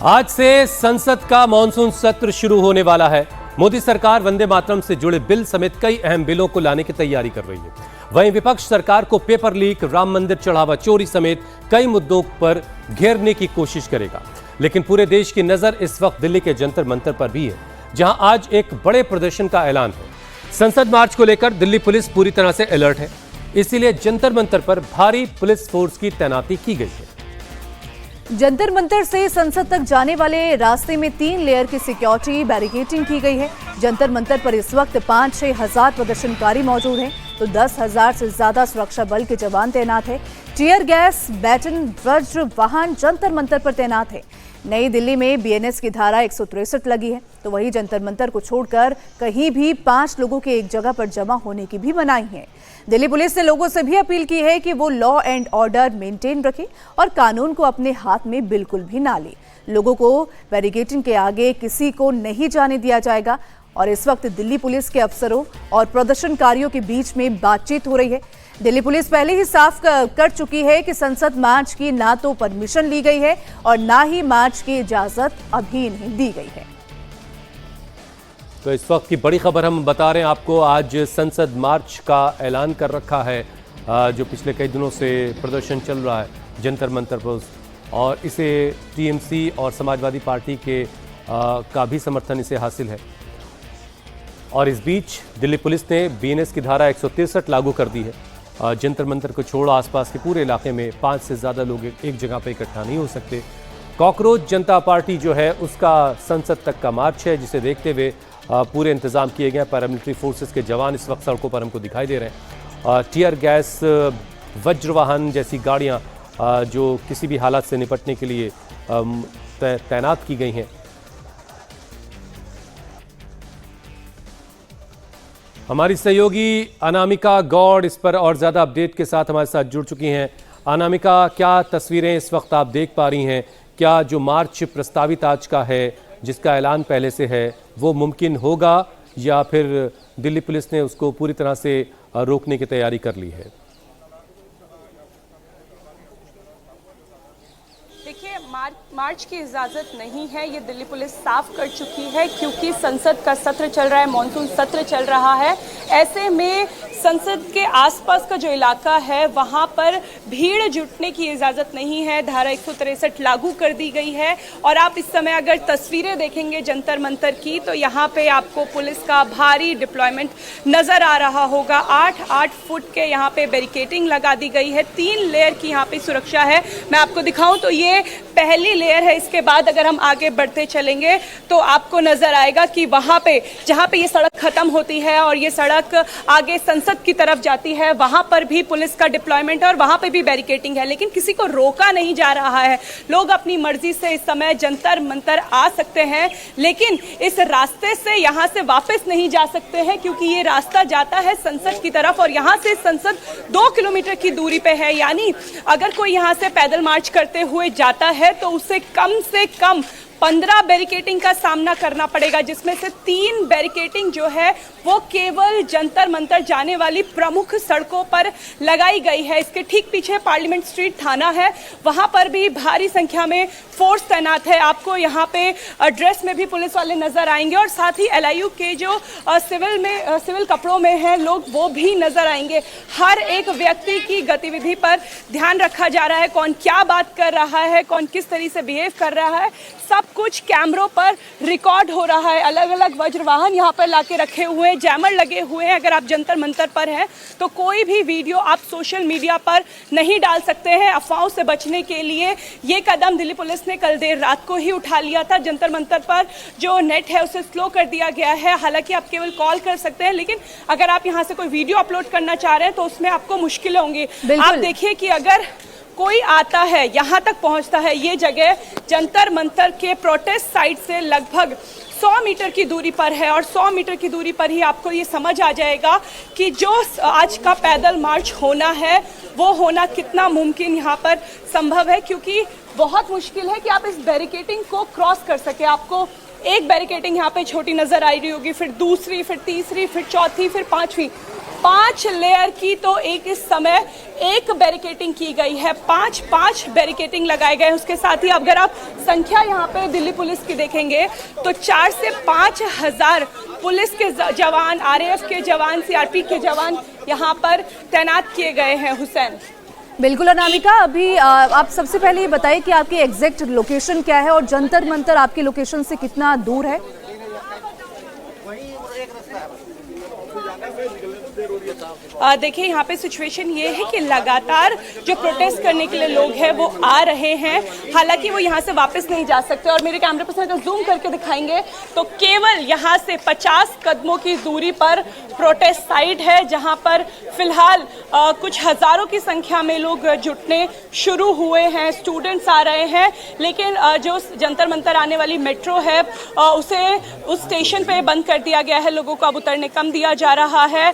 आज से संसद का मॉनसून सत्र शुरू होने वाला है। मोदी सरकार वंदे मातरम से जुड़े बिल समेत कई अहम बिलों को लाने की तैयारी कर रही है। वहीं विपक्ष सरकार को पेपर लीक, राम मंदिर चढ़ावा चोरी समेत कई मुद्दों पर घेरने की कोशिश करेगा। लेकिन पूरे देश की नजर इस वक्त दिल्ली के जंतर मंतर पर भी है, जहां आज एक बड़े प्रदर्शन का ऐलान है। संसद मार्च को लेकर दिल्ली पुलिस पूरी तरह से अलर्ट है, इसीलिए जंतर मंतर पर भारी पुलिस फोर्स की तैनाती की गई है। जंतर मंतर से संसद तक जाने वाले रास्ते में 3 लेयर की सिक्योरिटी बैरिकेडिंग की गई है। जंतर मंतर पर इस वक्त 5-6 हजार प्रदर्शनकारी मौजूद हैं, तो 10,000 से ज्यादा सुरक्षा बल के जवान तैनात हैं। टीयर गैस, बैटन, वज्र वाहन जंतर मंतर पर तैनात है। नई दिल्ली में बीएनएस की धारा 163 लगी है, तो वही जंतर मंतर को छोड़कर कहीं भी 5 लोगों के एक जगह पर जमा होने की भी मनाही है। दिल्ली पुलिस ने लोगों से भी अपील की है कि वो लॉ एंड ऑर्डर मेंटेन रखें और कानून को अपने हाथ में बिल्कुल भी ना लें। लोगों को बैरिकेडिंग के आगे किसी को नहीं जाने दिया जाएगा। और इस वक्त दिल्ली पुलिस के अफसरों और प्रदर्शनकारियों के बीच में बातचीत हो रही है। दिल्ली पुलिस पहले ही साफ कर चुकी है कि संसद मार्च की ना तो परमिशन ली गई है और ना ही मार्च की इजाजत अभी नहीं दी गई है। तो इस वक्त की बड़ी खबर हम बता रहे हैं आपको। आज संसद मार्च का ऐलान कर रखा है, जो पिछले कई दिनों से प्रदर्शन चल रहा है जंतर मंतर पर, और इसे टीएमसी और समाजवादी पार्टी के का भी समर्थन इसे हासिल है। और इस बीच दिल्ली पुलिस ने बीएनएस की धारा 163 लागू कर दी है। जंतर मंतर को छोड़ आसपास के पूरे इलाके में 5 से ज़्यादा लोग एक जगह पर इकट्ठा नहीं हो सकते। कॉकरोच जनता पार्टी जो है उसका संसद तक का मार्च है, जिसे देखते हुए पूरे इंतजाम किए गए। पैरामिलिट्री फोर्सेस के जवान इस वक्त सड़कों पर हमको दिखाई दे रहे हैं। टीयर गैस, वज्रवाहन जैसी गाड़ियां जो किसी भी हालात से निपटने के लिए तैनात की गई हैं। हमारी सहयोगी अनामिका गौड़ इस पर और ज़्यादा अपडेट के साथ हमारे साथ जुड़ चुकी हैं। अनामिका, क्या तस्वीरें इस वक्त आप देख पा रही हैं? क्या जो मार्च प्रस्तावित आज का है, जिसका ऐलान पहले से है, वो मुमकिन होगा या फिर दिल्ली पुलिस ने उसको पूरी तरह से रोकने की तैयारी कर ली है? देखिए, मार्च की इजाज़त नहीं है, ये दिल्ली पुलिस साफ कर चुकी है, क्योंकि संसद का सत्र चल रहा है, मॉनसून सत्र चल रहा है। ऐसे में संसद के आसपास का जो इलाका है वहां पर भीड़ जुटने की इजाज़त नहीं है। धारा 163 लागू कर दी गई है। और आप इस समय अगर तस्वीरें देखेंगे जंतर मंतर की, तो यहाँ पे आपको पुलिस का भारी डिप्लॉयमेंट नज़र आ रहा होगा। 8-8 फुट के यहाँ पे बैरिकेडिंग लगा दी गई है। 3 लेयर की यहाँ पे सुरक्षा है। मैं आपको दिखाऊं तो ये पहली लेयर है। इसके बाद अगर हम आगे बढ़ते चलेंगे तो आपको नजर आएगा कि वहां पे जहां पे ये सड़क खत्म होती है और ये सड़क आगे संसद की तरफ जाती है, वहां पर भी पुलिस का डिप्लॉयमेंट है और वहां पे भी बैरिकेडिंग है। लेकिन किसी को रोका नहीं जा रहा है। लोग अपनी मर्जी से इस समय जंतर मंतर आ सकते हैं, लेकिन इस रास्ते से यहां से वापस नहीं जा सकते हैं, क्योंकि ये रास्ता जाता है संसद की तरफ और यहां से संसद 2 किलोमीटर की दूरी पे है। यानी अगर कोई यहां से पैदल मार्च करते हुए जाता है तो उसे कम से कम 15 बैरिकेडिंग का सामना करना पड़ेगा, जिसमें से 3 बैरिकेडिंग जो है वो केवल जंतर मंतर जाने वाली प्रमुख सड़कों पर लगाई गई है। इसके ठीक पीछे पार्लियामेंट स्ट्रीट थाना है, वहां पर भी भारी संख्या में फोर्स तैनात है। आपको यहाँ पे ड्रेस में भी पुलिस वाले नजर आएंगे और साथ ही एलआईयू के जो सिविल कपड़ों में हैं लोग, वो भी नजर आएंगे। हर एक व्यक्ति की गतिविधि पर ध्यान रखा जा रहा है, कौन क्या बात कर रहा है, कौन किस तरीके से बिहेव कर रहा है, सब कुछ कैमरों पर रिकॉर्ड हो रहा है। अलग अलग वज्रवाहन यहाँ पर लाके रखे हुए हैं, जैमर लगे हुए हैं। अगर आप जंतर मंतर पर हैं तो कोई भी वीडियो आप सोशल मीडिया पर नहीं डाल सकते हैं। अफवाहों से बचने के लिए ये कदम दिल्ली पुलिस ने कल देर रात को ही उठा लिया था। जंतर मंतर पर जो नेट है उसे स्लो कर दिया गया है। हालांकि आप केवल कॉल कर सकते हैं, लेकिन अगर आप यहाँ से कोई वीडियो अपलोड करना चाह रहे हैं तो उसमें आपको मुश्किलें होंगी। आप देखिए कि अगर कोई आता है, यहाँ तक पहुँचता है, ये जगह जंतर मंतर के प्रोटेस्ट साइट से लगभग 100 मीटर की दूरी पर है और 100 मीटर की दूरी पर ही आपको ये समझ आ जाएगा कि जो आज का पैदल मार्च होना है वो होना कितना मुमकिन यहाँ पर संभव है, क्योंकि बहुत मुश्किल है कि आप इस बैरिकेडिंग को क्रॉस कर सके। आपको एक बैरिकेडिंग यहाँ पे छोटी नजर आ रही होगी, फिर दूसरी, फिर तीसरी, फिर चौथी, फिर 5वीं, 5 लेयर की तो एक इस समय एक बैरिकेटिंग की गई है, 5 बैरिकेटिंग लगाए गए हैं। उसके साथ ही अगर आप संख्या यहाँ पे दिल्ली पुलिस की देखेंगे तो 4 से 5 हजार पुलिस के जवान, आरएएफ के जवान, सीआरपी के जवान यहाँ पर तैनात किए गए हैं। हुसैन। बिल्कुल अनामिका, अभी आप सबसे पहले ये बताइए कि आपकी एग्जैक्ट लोकेशन क्या है और जंतर मंतर आपकी लोकेशन से कितना दूर है? देखिए यहाँ पे सिचुएशन ये है कि लगातार जो प्रोटेस्ट करने के लिए लोग हैं वो आ रहे हैं, हालांकि वो यहाँ से वापस नहीं जा सकते। और मेरे कैमरे पर्सन अगर जूम करके दिखाएंगे तो केवल यहाँ से 50 कदमों की दूरी पर प्रोटेस्ट साइट है, जहाँ पर फिलहाल कुछ हजारों की संख्या में लोग जुटने शुरू हुए हैं, स्टूडेंट्स आ रहे हैं। लेकिन जो जंतर मंतर आने वाली मेट्रो है उसे उस स्टेशन पे बंद कर दिया गया है, लोगों को अब उतरने कम दिया जा रहा है।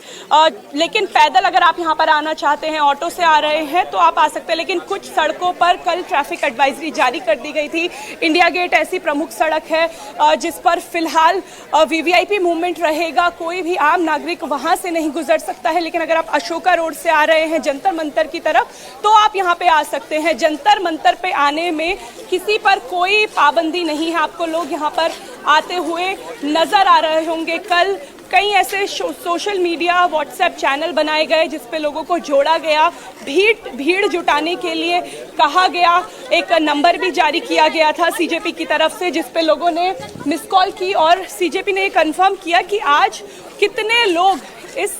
लेकिन पैदल अगर आप यहाँ पर आना चाहते हैं, ऑटो से आ रहे हैं तो आप आ सकते हैं। लेकिन कुछ सड़कों पर कल ट्रैफिक एडवाइजरी जारी कर दी गई थी। इंडिया गेट ऐसी प्रमुख सड़क है जिस पर फिलहाल वीवीआईपी मूवमेंट रहेगा, कोई भी आम नागरिक वहां से नहीं गुजर सकता है। लेकिन अगर आप अशोका रोड से आ रहे हैं जंतर मंतर की तरफ तो आप यहाँ पे आ सकते हैं। जंतर मंतर पे आने में किसी पर कोई पाबंदी नहीं है, आपको लोग यहाँ पर आते हुए नजर आ रहे होंगे। कल कई ऐसे सोशल मीडिया व्हाट्सएप चैनल बनाए गए जिस पे लोगों को जोड़ा गया, भीड़ जुटाने के लिए कहा गया। एक नंबर भी जारी किया गया था सीजेपी की तरफ से जिस पे लोगों ने मिस कॉल की और सीजेपी ने कंफर्म किया कि आज कितने लोग इस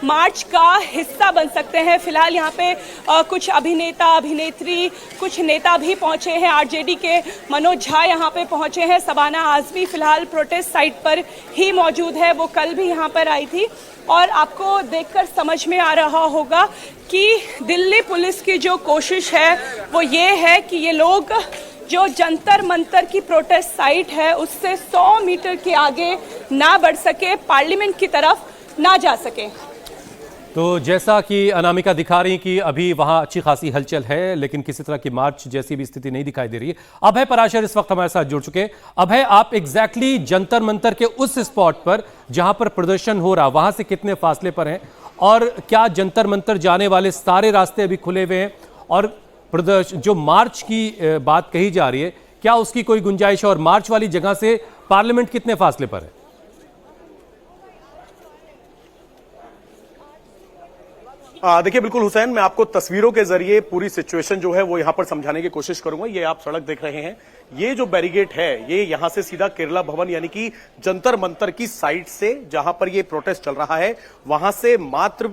मार्च का हिस्सा बन सकते हैं। फिलहाल यहाँ पे कुछ अभिनेता, अभिनेत्री, कुछ नेता भी पहुंचे हैं। आरजेडी के मनोज झा यहाँ पे पहुंचे हैं। शबाना आजमी फिलहाल प्रोटेस्ट साइट पर ही मौजूद है, वो कल भी यहाँ पर आई थी। और आपको देखकर समझ में आ रहा होगा कि दिल्ली पुलिस की जो कोशिश है वो ये है कि ये लोग जो जंतर मंतर की प्रोटेस्ट साइट है उससे 100 मीटर के आगे ना बढ़ सके, पार्लियामेंट की तरफ ना जा सके। तो जैसा कि अनामिका दिखा रही कि अभी वहां अच्छी खासी हलचल है, लेकिन किसी तरह की मार्च जैसी भी स्थिति नहीं दिखाई दे रही है। अभय पराशर इस वक्त हमारे साथ जुड़ चुके हैं। अभय, आप एग्जैक्टली जंतर मंतर के उस स्पॉट पर जहां पर प्रदर्शन हो रहा, वहां से कितने फासले पर हैं और क्या जंतर मंतर जाने वाले सारे रास्ते अभी खुले हुए हैं? और जो मार्च की बात कही जा रही है, क्या उसकी कोई गुंजाइश है? और मार्च वाली जगह से पार्लियामेंट कितने फासले पर है? देखिए बिल्कुल हुसैन, मैं आपको तस्वीरों के जरिए पूरी सिचुएशन जो है वो यहां पर समझाने की कोशिश करूंगा। ये आप सड़क देख रहे हैं, ये जो बैरिगेट है ये यहां से सीधा केरला भवन यानी कि जंतर मंतर की साइड से जहां पर ये प्रोटेस्ट चल रहा है वहां से मात्र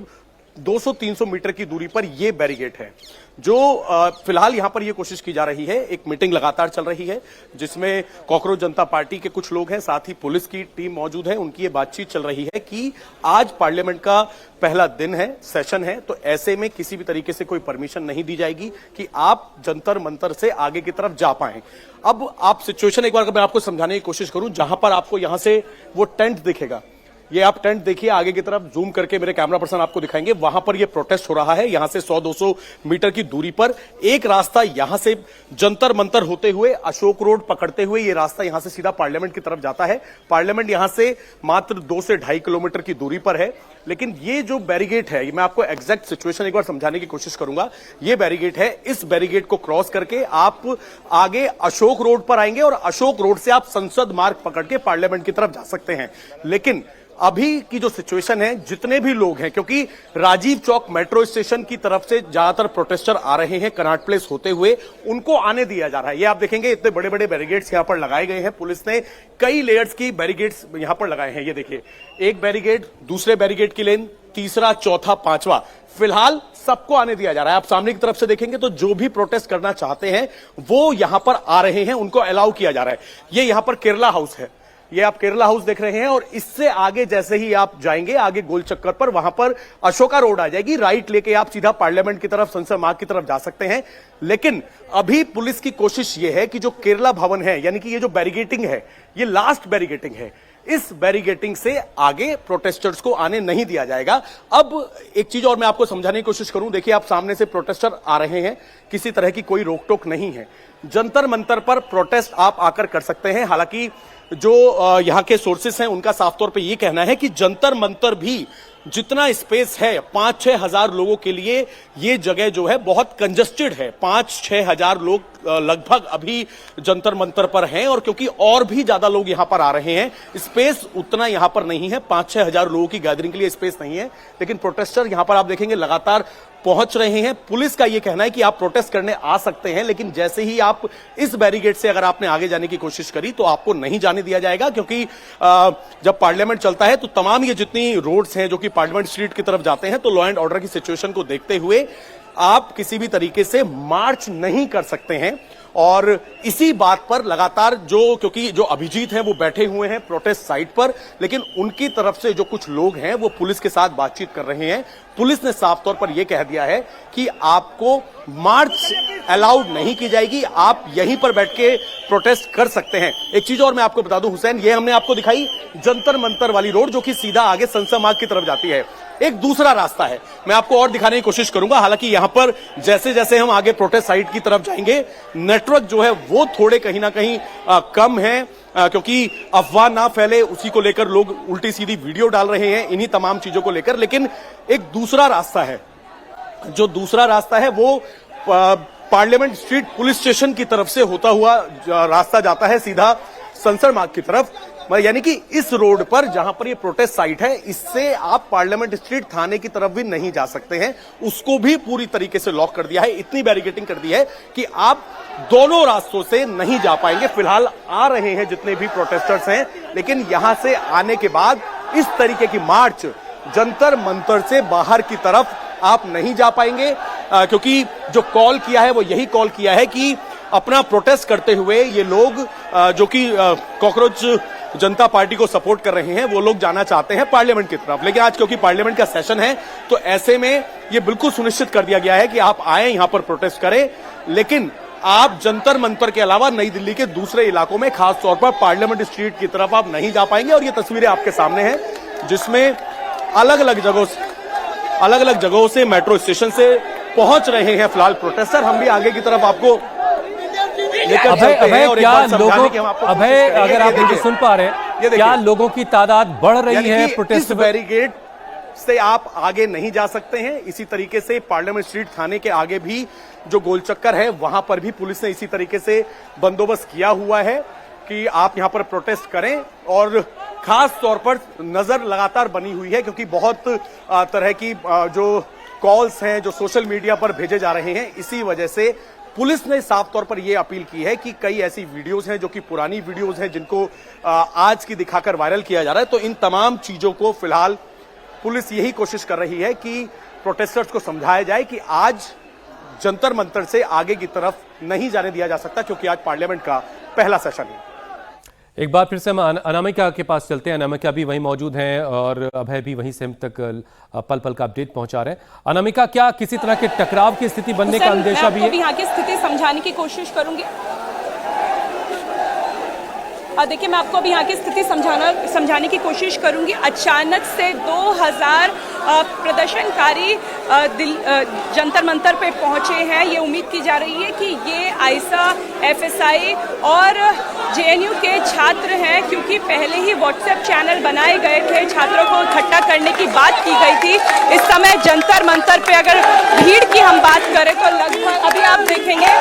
200-300 मीटर की दूरी पर ये बैरिगेट है। जो फिलहाल यहां पर ये कोशिश की जा रही है, एक मीटिंग लगातार चल रही है जिसमें कॉकरोच जनता पार्टी के कुछ लोग हैं, साथ ही पुलिस की टीम मौजूद है। उनकी ये बातचीत चल रही है कि आज पार्लियामेंट का पहला दिन है, सेशन है, तो ऐसे में किसी भी तरीके से कोई परमिशन नहीं दी जाएगी कि आप जंतर मंतर से आगे की तरफ जा पाए। अब आप सिचुएशन एक बार मैं आपको समझाने की कोशिश करूं, जहां पर आपको यहां से वो टेंट दिखेगा, ये आप टेंट देखिए, आगे की तरफ जूम करके मेरे कैमरा पर्सन आपको दिखाएंगे, वहां पर ये प्रोटेस्ट हो रहा है। यहां से 100-200 मीटर की दूरी पर एक रास्ता यहां से जंतर मंतर होते हुए अशोक रोड पकड़ते हुए ये रास्ता यहां से सीधा पार्लियामेंट की तरफ जाता है। पार्लियामेंट यहां से मात्र 2 से 2.5 किलोमीटर की दूरी पर है। लेकिन ये जो बैरिगेट है, मैं आपको एग्जैक्ट सिचुएशन एक बार समझाने की कोशिश करूंगा। ये बैरिगेट है, इस बैरिगेट को क्रॉस करके आप आगे अशोक रोड पर आएंगे और अशोक रोड से आप संसद मार्ग पकड़ के पार्लियामेंट की तरफ जा सकते हैं। लेकिन अभी की जो सिचुएशन है, जितने भी लोग हैं, क्योंकि राजीव चौक मेट्रो स्टेशन की तरफ से ज्यादातर प्रोटेस्टर आ रहे हैं कनॉट प्लेस होते हुए, उनको आने दिया जा रहा है। ये आप देखेंगे इतने बड़े बड़े बैरिगेट्स यहां पर लगाए गए हैं। पुलिस ने कई लेयर्स की बैरिगेट्स यहां पर लगाए हैं। ये देखिए, एक बैरिगेड, दूसरे बैरिगेड की लेन, तीसरा, चौथा, पांचवा, फिलहाल सबको आने दिया जा रहा है। आप सामने की तरफ से देखेंगे तो जो भी प्रोटेस्ट करना चाहते हैं वो यहां पर आ रहे हैं, उनको अलाउ किया जा रहा है। ये यहां पर केरला हाउस है, ये आप केरला हाउस देख रहे हैं, और इससे आगे जैसे ही आप जाएंगे आगे गोल चक्कर पर, वहां पर अशोका रोड आ जाएगी, राइट लेके आप सीधा पार्लियामेंट की तरफ, संसद मार्ग की तरफ जा सकते हैं। लेकिन अभी पुलिस की कोशिश ये है कि जो केरला भवन है, यानी कि ये जो बैरिगेटिंग है, ये लास्ट बैरिगेटिंग है, इस बैरिगेटिंग से आगे प्रोटेस्टर्स को आने नहीं दिया जाएगा। अब एक चीज और मैं आपको समझाने की कोशिश करूं, देखिए आप सामने से प्रोटेस्टर आ रहे हैं, किसी तरह की कोई रोक टोक नहीं है। जंतर मंतर पर प्रोटेस्ट आप आकर कर सकते हैं। हालांकि जो यहां के सोर्सेस हैं उनका साफ तौर पे ये कहना है कि जंतर मंतर भी जितना स्पेस है 5-6 हजार लोगों के लिए ये जगह जो है बहुत कंजस्टेड है। 5-6 हजार लोग लगभग अभी जंतर मंतर पर हैं, और क्योंकि और भी ज्यादा लोग यहां पर आ रहे हैं, स्पेस उतना यहां पर नहीं है। 5-6 हजार लोगों की गैदरिंग के लिए स्पेस नहीं है, लेकिन प्रोटेस्टर यहां पर आप देखेंगे लगातार पहुंच रहे हैं। पुलिस का यह कहना है कि आप प्रोटेस्ट करने आ सकते हैं, लेकिन जैसे ही आप इस बैरिकेड से अगर आपने आगे जाने की कोशिश करी तो आपको नहीं जाने दिया जाएगा, क्योंकि जब पार्लियामेंट चलता है तो तमाम ये जितनी रोड्स हैं जो कि पार्लियामेंट स्ट्रीट की तरफ जाते हैं, तो लॉ एंड ऑर्डर की सिचुएशन को देखते हुए आप किसी भी तरीके से मार्च नहीं कर सकते हैं। और इसी बात पर लगातार क्योंकि जो अभिजीत हैं वो बैठे हुए हैं प्रोटेस्ट साइट पर, लेकिन उनकी तरफ से जो कुछ लोग हैं वो पुलिस के साथ बातचीत कर रहे हैं। पुलिस ने साफ तौर पर यह कह दिया है कि आपको मार्च अलाउड नहीं की जाएगी, आप यहीं पर बैठ के प्रोटेस्ट कर सकते हैं। एक चीज और मैं आपको बता दूं हुसैन, ये हमने आपको दिखाई जंतर मंतर वाली रोड जो कि सीधा आगे संसद मार्ग की तरफ जाती है। एक दूसरा रास्ता है, मैं आपको और दिखाने की कोशिश करूंगा। हालांकि यहां पर जैसे जैसे हम आगे प्रोटेस्ट साइट की तरफ जाएंगे, नेटवर्क जो है वो थोड़े कहीं ना कहीं कम है, क्योंकि अफवाह ना फैले उसी को लेकर लोग उल्टी सीधी वीडियो डाल रहे हैं इन्हीं तमाम चीजों को लेकर। लेकिन एक दूसरा रास्ता है, जो दूसरा रास्ता है वो पार्लियामेंट स्ट्रीट पुलिस स्टेशन की तरफ से होता हुआ रास्ता जाता है सीधा संसद मार्ग की तरफ। यानी कि इस रोड पर जहां पर ये प्रोटेस्ट साइट है, इससे आप पार्लियामेंट स्ट्रीट थाने की तरफ भी नहीं जा सकते हैं, उसको भी पूरी तरीके से लॉक कर दिया है। इतनी बैरिकेडिंग कर दी है कि आप दोनों रास्तों से नहीं जा पाएंगे। फिलहाल आ रहे हैं जितने भी प्रोटेस्टर्स हैं, लेकिन यहां से आने के बाद इस तरीके की मार्च जंतर मंतर से बाहर की तरफ आप नहीं जा पाएंगे, क्योंकि जो कॉल किया है वो यही कॉल किया है कि अपना प्रोटेस्ट करते हुए ये लोग जो कि कॉकरोच जनता पार्टी को सपोर्ट कर रहे हैं, वो लोग जाना चाहते हैं पार्लियामेंट की तरफ। लेकिन आज क्योंकि पार्लियामेंट का सेशन है, तो ऐसे में ये बिल्कुल सुनिश्चित कर दिया गया है कि आप आए यहां पर प्रोटेस्ट करें, लेकिन आप जंतर मंतर के अलावा नई दिल्ली के दूसरे इलाकों में, खासतौर पर पार्लियामेंट स्ट्रीट की तरफ आप नहीं जा पाएंगे। और ये तस्वीरें आपके सामने हैं, जिसमें अलग अलग जगहों से मेट्रो स्टेशन से पहुंच रहे हैं फिलहाल प्रोटेस्टर। हम भी आगे की तरफ आपको अभय, अगर आप मुझे सुन पा रहे हैं, क्या लोगों की तादाद बढ़ रही है प्रोटेस्ट? बैरिकेड से आप आगे नहीं जा सकते हैं। इसी तरीके से पार्लियामेंट स्ट्रीट थाने के आगे भी जो गोलचक्कर है, वहां पर भी पुलिस ने इसी तरीके से बंदोबस्त किया हुआ है कि आप यहां पर प्रोटेस्ट करें। और खास तौर पर नजर लगातार बनी हुई है, क्योंकि बहुत तरह की जो कॉल्स हैं जो सोशल मीडिया पर भेजे जा रहे हैं, इसी वजह से पुलिस ने साफ तौर पर यह अपील की है कि कई ऐसी वीडियोस हैं जो कि पुरानी वीडियोस हैं, जिनको आज की दिखाकर वायरल किया जा रहा है। तो इन तमाम चीजों को फिलहाल पुलिस यही कोशिश कर रही है कि प्रोटेस्टर्स को समझाया जाए कि आज जंतर मंतर से आगे की तरफ नहीं जाने दिया जा सकता, क्योंकि आज पार्लियामेंट का पहला सेशन है। एक बार फिर से हम अनामिका के पास चलते हैं। अनामिका भी वहीं मौजूद हैं और अभय भी वहीं से हम तक पल पल का अपडेट पहुंचा रहे हैं। अनामिका, क्या किसी तरह के टकराव की स्थिति बनने का अंदेशा भी है? यहाँ की स्थिति समझाने की कोशिश करूंगी। देखिए, मैं आपको अभी यहाँ की स्थिति समझाने की कोशिश करूंगी। अचानक से 2000 प्रदर्शनकारी जंतर मंतर पे पहुंचे हैं। ये उम्मीद की जा रही है कि ये आईसा, एफएसआई और जेएनयू के छात्र हैं, क्योंकि पहले ही व्हाट्सएप चैनल बनाए गए थे, छात्रों को इकट्ठा करने की बात की गई थी। इस समय जंतर मंतर पे अगर भीड़ की हम बात करें तो लगभग अभी आप देखेंगे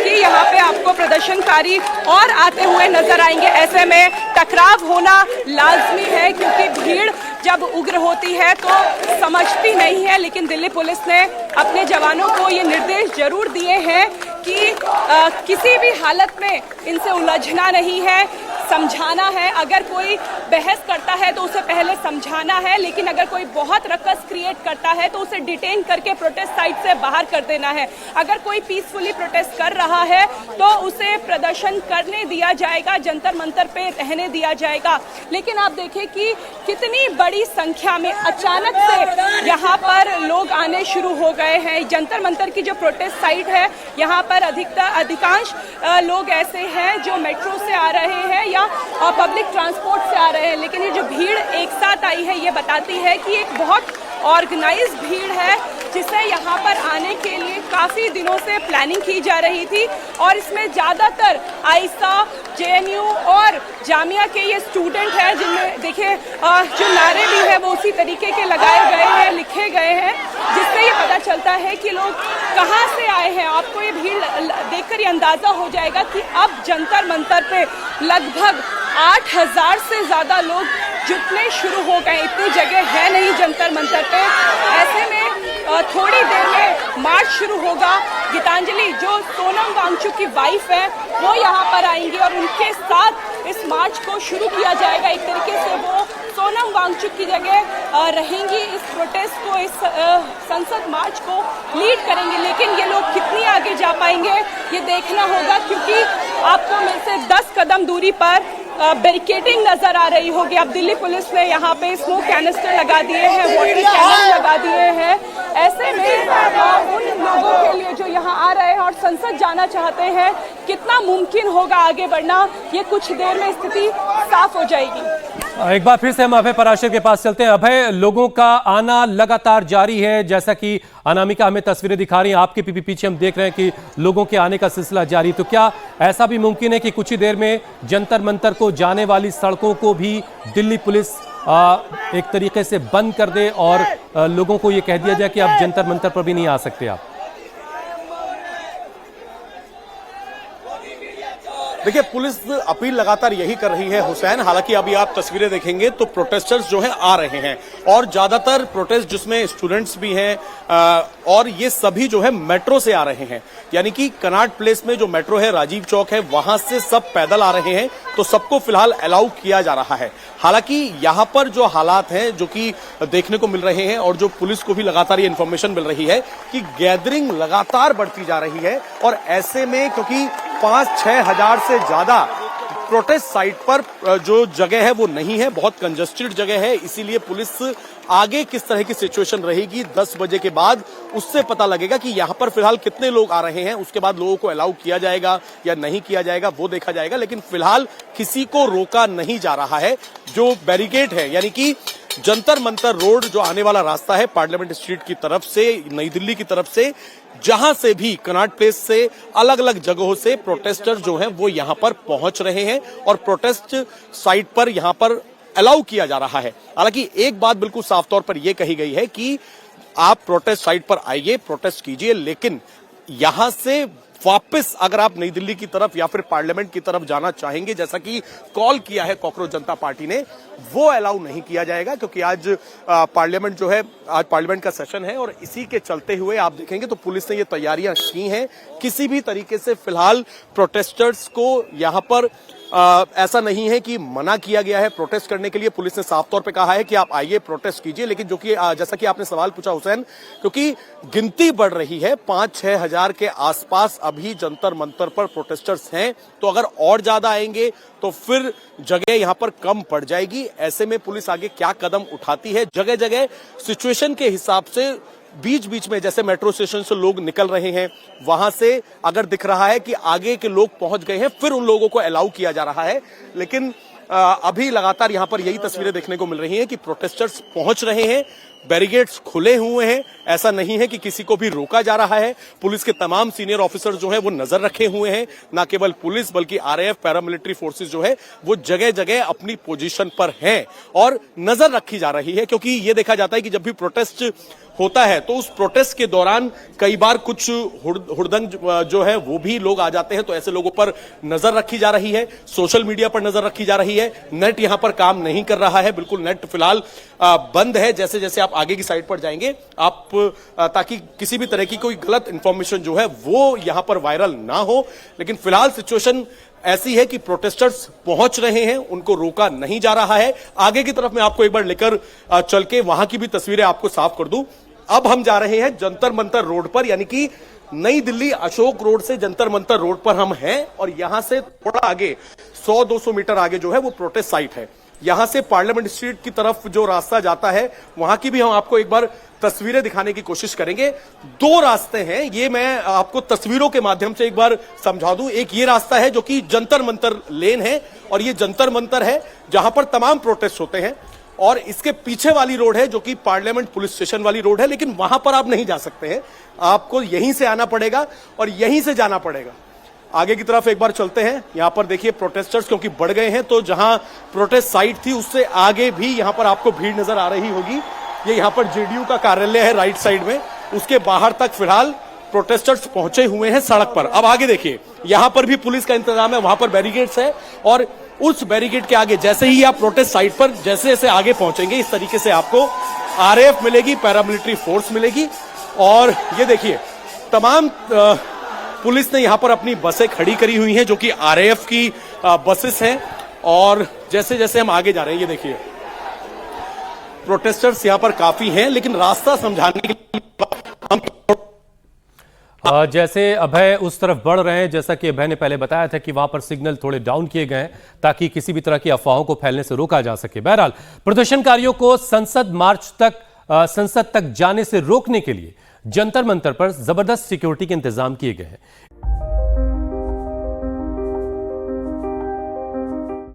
कि यहाँ पे आपको प्रदर्शनकारी और आते हुए नजर आएंगे। ऐसे में टकराव होना लाजमी है, क्योंकि भीड़ जब उग्र होती है तो समझती नहीं है। लेकिन दिल्ली पुलिस ने अपने जवानों को ये निर्देश जरूर दिए हैं कि किसी भी हालत में इनसे उलझना नहीं है, समझाना है। अगर कोई बहस करता है तो उसे पहले समझाना है, लेकिन अगर कोई बहुत रकस क्रिएट करता है तो उसे डिटेन करके प्रोटेस्ट साइट से बाहर कर देना है। अगर कोई पीसफुली प्रोटेस्ट कर रहा है तो उसे प्रदर्शन करने दिया जाएगा, जंतर मंतर पे रहने दिया जाएगा। लेकिन आप देखें कि कितनी बड़ी संख्या में अचानक से यहाँ पर लोग आने शुरू हो गए हैं। जंतर मंतर की जो प्रोटेस्ट साइट है, यहाँ पर अधिकांश लोग ऐसे हैं जो मेट्रो से आ रहे हैं या पब्लिक ट्रांसपोर्ट से आ रहे हैं। लेकिन ये जो भीड़ एक साथ आई है, ये बताती है कि एक बहुत ऑर्गेनाइज भीड़ है, जिसे यहाँ पर आने के लिए काफी दिनों से प्लानिंग की जा रही थी। और इसमें ज्यादातर आईसा, जेएनयू और जामिया के ये स्टूडेंट हैं, जिनमें देखिए जो नारे भी है वो उसी तरीके के लगाए गए हैं, लिखे गए हैं, जिससे ये पता चलता है कि लोग कहाँ से आए हैं। आपको ये भीड़ देखकर ये अंदाजा हो जाएगा कि अब जंतर मंतर पे लगभग 8000 से ज्यादा लोग जुटने शुरू हो गए। इतनी जगह है नहीं जंतर मंतर पे। ऐसे में थोड़ी देर में मार्च शुरू होगा। गीतांजलि जो सोनम वांगचुक की वाइफ है वो यहाँ पर आएंगी और उनके साथ इस मार्च को शुरू किया जाएगा। एक तरीके से वो सोनम वांगचुक की जगह रहेंगी, इस प्रोटेस्ट को, इस संसद मार्च को लीड करेंगे। लेकिन ये लोग कितनी आगे जा पाएंगे ये देखना होगा, क्योंकि आपको में से 10 कदम दूरी पर बैरिकेडिंग नजर आ रही होगी। अब दिल्ली पुलिस ने यहाँ पे स्मोक कैनिस्टर लगा दिए हैं, वाटर कैनन लगा दिए हैं। ऐसे में उन लोगों के लिए जो यहाँ आ रहे हैं और संसद जाना चाहते हैं, कितना मुमकिन होगा आगे बढ़ना, ये कुछ देर में स्थिति साफ हो जाएगी। एक बार फिर से हम अभय पराशर के पास चलते हैं। अभय, लोगों का आना लगातार जारी है, जैसा कि अनामिका हमें तस्वीरें दिखा रही हैं, आपके पीछे हम देख रहे हैं कि लोगों के आने का सिलसिला जारी। तो क्या ऐसा भी मुमकिन है कि कुछ ही देर में जंतर मंतर को जाने वाली सड़कों को भी दिल्ली पुलिस एक तरीके से बंद कर दे और लोगों को ये कह दिया जाए कि आप जंतर मंतर पर भी नहीं आ सकते आप? देखिए, पुलिस अपील लगातार यही कर रही है हुसैन। हालांकि अभी आप तस्वीरें देखेंगे तो प्रोटेस्टर्स जो हैं आ रहे हैं और ज्यादातर प्रोटेस्ट जिसमें स्टूडेंट्स भी हैं और ये सभी जो है मेट्रो से आ रहे हैं। यानी कि कनॉट प्लेस में जो मेट्रो है, राजीव चौक है, वहां से सब पैदल आ रहे हैं। तो सबको फिलहाल अलाउ किया जा रहा है। हालांकि यहां पर जो हालात हैं जो कि देखने को मिल रहे हैं और जो पुलिस को भी लगातार ये इन्फॉर्मेशन मिल रही है कि गैदरिंग लगातार बढ़ती जा रही है और ऐसे में क्योंकि 5-6 हजार से ज्यादा प्रोटेस्ट साइट पर जो जगह है वो नहीं है, बहुत कंजस्टेड जगह है, इसीलिए पुलिस आगे किस तरह की सिचुएशन रहेगी 10 बजे के बाद उससे पता लगेगा कि यहां पर फिलहाल कितने लोग आ रहे हैं। उसके बाद लोगों को अलाउ किया जाएगा या नहीं किया जाएगा वो देखा जाएगा। लेकिन फिलहाल किसी को रोका नहीं जा रहा है। जो बैरिकेड है यानी कि जंतर मंतर रोड जो आने वाला रास्ता है पार्लियामेंट स्ट्रीट की तरफ से, नई दिल्ली की तरफ से, जहां से भी कनॉट प्लेस से अलग अलग जगहों से प्रोटेस्टर जो हैं वो यहां पर पहुंच रहे हैं और प्रोटेस्ट साइट पर यहां पर अलाउ किया जा रहा है। हालांकि एक बात बिल्कुल साफ तौर पर यह कही गई है कि आप प्रोटेस्ट साइट पर आइए, प्रोटेस्ट कीजिए, लेकिन यहां से वापस अगर आप नई दिल्ली की तरफ या फिर पार्लियामेंट की तरफ जाना चाहेंगे, जैसा कि कॉल किया है कॉकरोच जनता पार्टी ने, वो अलाउ नहीं किया जाएगा। क्योंकि आज पार्लियामेंट जो है, आज पार्लियामेंट का सेशन है और इसी के चलते हुए आप देखेंगे तो पुलिस ने ये तैयारियां की हैं। किसी भी तरीके से फिलहाल प्रोटेस्टर्स को यहां पर ऐसा नहीं है कि मना किया गया है प्रोटेस्ट करने के लिए। पुलिस ने साफ तौर पे कहा है कि आप आइए, प्रोटेस्ट कीजिए। लेकिन जो कि जैसा कि आपने सवाल पूछा हुसैन, क्योंकि गिनती बढ़ रही है, 5-6 हजार के आसपास अभी जंतर मंतर पर प्रोटेस्टर्स हैं, तो अगर और ज्यादा आएंगे तो फिर जगह यहां पर कम पड़ जाएगी। ऐसे में पुलिस आगे क्या कदम उठाती है, जगह जगह सिचुएशन के हिसाब से बीच बीच में जैसे मेट्रो स्टेशन से लोग निकल रहे हैं, वहां से अगर दिख रहा है कि आगे के लोग पहुंच गए हैं, फिर उन लोगों को अलाउ किया जा रहा है। लेकिन अभी लगातार यहां पर यही तस्वीरें देखने को मिल रही हैं कि प्रोटेस्टर्स पहुंच रहे हैं, बैरिकेड्स खुले हुए हैं, ऐसा नहीं है कि किसी को भी रोका जा रहा है। पुलिस के तमाम सीनियर ऑफिसर जो है वो नजर रखे हुए हैं, ना केवल पुलिस बल्कि आरएएफ, पैरामिलिट्री फोर्सेस जो है वो जगह जगह अपनी पोजीशन पर हैं और नजर रखी जा रही है। क्योंकि ये देखा जाता है कि जब भी प्रोटेस्ट होता है तो उस प्रोटेस्ट के दौरान कई बार कुछ हुड़दंग जो है वो भी लोग आ जाते हैं, तो ऐसे लोगों पर नजर रखी जा रही है, सोशल मीडिया पर नजर रखी जा रही है। नेट यहां पर काम नहीं कर रहा है, बिल्कुल नेट फिलहाल बंद है। जैसे जैसे आप आगे की साइड पर जाएंगे आप ताकि किसी भी तरह की कोई गलत इंफॉर्मेशन जो है वो यहां पर वायरल ना हो। लेकिन फिलहाल सिचुएशन ऐसी है कि प्रोटेस्टर्स पहुंच रहे हैं, उनको रोका नहीं जा रहा है। आगे की तरफ मैं आपको एक बार लेकर चल के वहां की भी तस्वीरें आपको साफ कर दूं। अब हम जा रहे हैं जंतर मंतर रोड पर, यानी कि नई दिल्ली अशोक रोड से जंतर मंतर रोड पर हम हैं और यहां से थोड़ा आगे 100-200 मीटर आगे जो है वो प्रोटेस्ट साइट है। यहां से पार्लियामेंट स्ट्रीट की तरफ जो रास्ता जाता है वहां की भी हम आपको एक बार तस्वीरें दिखाने की कोशिश करेंगे। 2 रास्ते हैं, ये मैं आपको तस्वीरों के माध्यम से एक बार समझा दूं। एक ये रास्ता है जो कि जंतर मंतर लेन है और ये जंतर मंतर है जहां पर तमाम प्रोटेस्ट होते हैं, और इसके पीछे वाली रोड है जो कि पार्लियामेंट पुलिस स्टेशन वाली रोड है। लेकिन वहां पर आप नहीं जा सकते हैं, आपको यहीं से आना पड़ेगा और यहीं से जाना पड़ेगा। आगे की तरफ एक बार चलते हैं। यहां पर देखिए प्रोटेस्टर्स क्योंकि बढ़ गए हैं, तो जहां प्रोटेस्ट साइट थी उससे आगे भी यहां पर आपको भीड़ नजर आ रही होगी। ये यहां पर जेडीयू का कार्यालय है राइट साइड में, उसके बाहर तक फिलहाल प्रोटेस्टर्स पहुंचे हुए हैं सड़क पर। अब आगे देखिए, यहां पर भी पुलिस का इंतजाम है, वहां पर बैरिकेड्स है और उस बैरिकेड के आगे जैसे ही आप प्रोटेस्ट साइट पर जैसे जैसे आगे पहुंचेंगे इस तरीके से आपको आरएएफ मिलेगी, पैरामिलिट्री फोर्स मिलेगी। और ये देखिए तमाम पुलिस ने यहां पर अपनी बसें खड़ी करी हुई हैं जो कि आरएएफ की बसेस हैं। और जैसे जैसे हम आगे जा रहे हैं ये देखिए प्रोटेस्टर्स यहां पर काफी हैं, लेकिन रास्ता समझाने के लिए हम जैसे अभय उस तरफ बढ़ रहे हैं, जैसा कि अभय ने पहले बताया था कि वहां पर सिग्नल थोड़े डाउन किए गए हैं ताकि किसी भी तरह की अफवाहों को फैलने से रोका जा सके। बहरहाल प्रदर्शनकारियों को संसद तक जाने से रोकने के लिए जंतर मंतर पर जबरदस्त सिक्योरिटी के इंतजाम किए गए हैं।